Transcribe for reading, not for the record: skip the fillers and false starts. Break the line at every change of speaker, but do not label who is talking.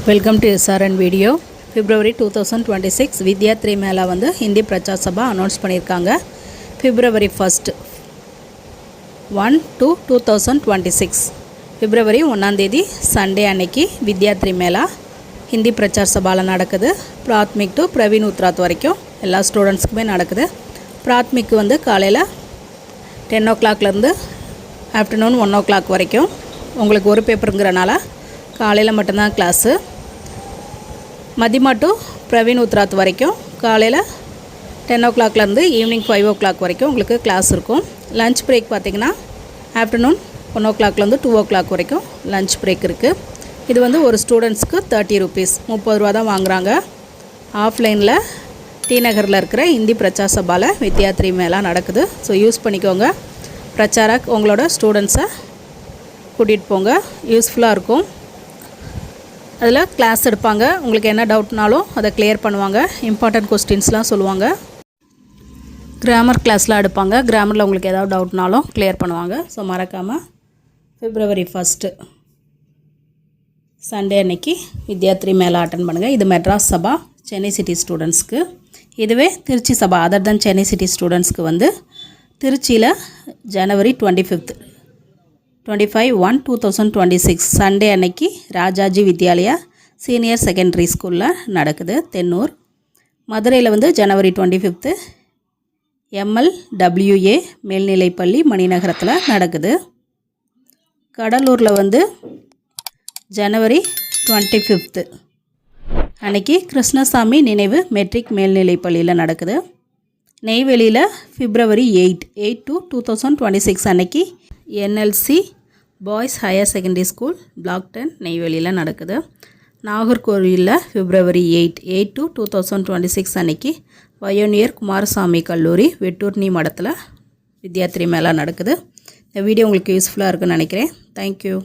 Welcome to SRN video. February 2026 வித்யாத்ரி மேளா வந்து ஹிந்தி பிரச்சார் சபா அனௌன்ஸ் பண்ணியிருக்காங்க. February 1st 1 to 2026 February 1ஆம் தேதி சண்டே அன்னைக்கு வித்யாத்ரி மேளா ஹிந்தி பிரச்சார் சபாவில் நடக்குது. பிராத்மிக் டு பிரவீன் உத்ராத் வரைக்கும் எல்லா ஸ்டூடெண்ட்ஸ்க்குமே நடக்குது. பிராத்மிக்கு வந்து காலையில் 10 o'clockலேருந்து ஆஃப்டர்நூன் 1 o'clock வரைக்கும் உங்களுக்கு ஒரு பேப்பருங்கிறனால காலையில் மட்டும்தான் கிளாஸு. மதியமா டு பிரவீன் உத்ராத் வரைக்கும் காலையில் 10 o'clockலேருந்து ஈவினிங் 5 o'clock வரைக்கும் உங்களுக்கு கிளாஸ் இருக்கும். லன்ச் பிரேக் பார்த்திங்கன்னா ஆஃப்டர்நூன் 1 o'clockலேருந்து 2 o'clock வரைக்கும் லன்ச் பிரேக் இருக்குது. இது வந்து ஒரு ஸ்டூடெண்ட்ஸ்க்கு 30 rupees 30 ரூபா தான் வாங்குகிறாங்க. ஆஃப்லைனில் டி நகரில் இருக்கிற ஹிந்தி பிரச்சார் சபாவில் வித்யாத்ரி மேளா நடக்குது. ஸோ யூஸ் பண்ணிக்கோங்க. பிரச்சாரக் உங்களோட ஸ்டூடெண்ட்ஸை கூட்டிகிட்டு போங்க, யூஸ்ஃபுல்லாக இருக்கும். அதில் கிளாஸ் எடுப்பாங்க. உங்களுக்கு என்ன டவுட்னாலும் அதை கிளியர் பண்ணுவாங்க. இம்பார்ட்டன்ட் கொஸ்டின்ஸ்லாம் சொல்லுவாங்க. கிராமர் கிளாஸ்லாம் எடுப்பாங்க. கிராமரில் உங்களுக்கு ஏதாவது டவுட்னாலும் கிளியர் பண்ணுவாங்க. ஸோ மறக்காமல் February 1st சண்டே அன்னைக்கு வித்யாத்ரி மேளா அட்டன் பண்ணுங்கள். இது மெட்ராஸ் சபா சென்னை சிட்டி ஸ்டூடெண்ட்ஸ்க்கு. இதுவே திருச்சி சபா அதர் தென் சென்னை சிட்டி ஸ்டூடெண்ட்ஸ்க்கு வந்து திருச்சியில் January 25/1/2026 சண்டே அன்னைக்கு ராஜாஜி வித்யாலயா சீனியர் செகண்டரி ஸ்கூலில் நடக்குது தென்னூர். மதுரையில் வந்து January 25 MLWA மேல்நிலைப்பள்ளி மணிநகரத்தில் நடக்குது. கடலூரில் வந்து January 25 அன்னைக்கு கிருஷ்ணசாமி நினைவு மெட்ரிக் மேல்நிலைப்பள்ளியில் நடக்குது. நெய்வேலியில் February 8 to 2026 அன்னைக்கு NLC boys higher secondary school block 10 நெய்வேலியில் நடக்குது. நாகர்கோவிலில் February 8 to 2026 அன்னைக்கு வயோனியர் குமாரசாமி கல்லூரி வெட்டூர்னி மடத்தில் வித்யாத்ரி மேளா நடக்குது. இந்த வீடியோ உங்களுக்கு யூஸ்ஃபுல்லாக இருக்குன்னு நினைக்கிறேன். தேங்க்யூ.